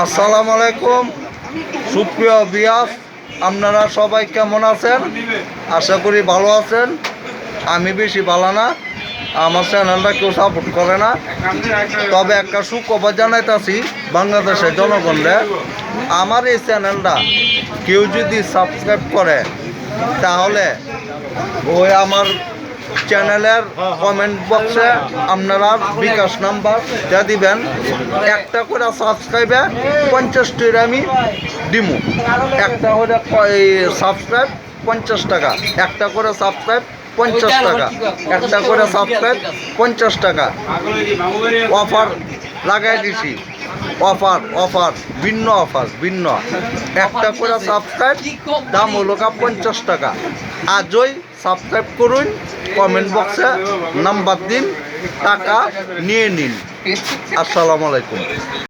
আসসালামু আলাইকুম সুপ্রিয় ভিউয়ার্স, আপনারা সবাই কেমন আছেন? আশা করি ভালো আছেন। আমি বেশি ভালো না, আমার চ্যানেলটা কেউ সাপোর্ট করে না। তবে একটা সুখবর জানাইতেছি বাংলাদেশের জনগণরে, আমার এই চ্যানেলটা কেউ যদি সাবস্ক্রাইব করে তাহলে ওই আমার চ্যানেলের কমেন্ট বক্সে আপনারা বিকাশ নাম্বার যা দিবেন, একটা করে সাবস্ক্রাইবে 50 টাকা আমি দিমু। একটা করে সাবস্ক্রাইব 50 টাকা, একটা করে সাবস্ক্রাইব 50 টাকা, একটা করে সাবস্ক্রাইব 50 টাকা অফার লাগাই দিছি। অফার ভিন্ন একটা করে সাবস্ক্রাইব দাম হলো 50 টাকা। আজই সাবস্ক্রাইব করুন, কমেন্ট বক্সে নাম্বার দিন, টাকা নিয়ে নিন। আসসালামু আলাইকুম।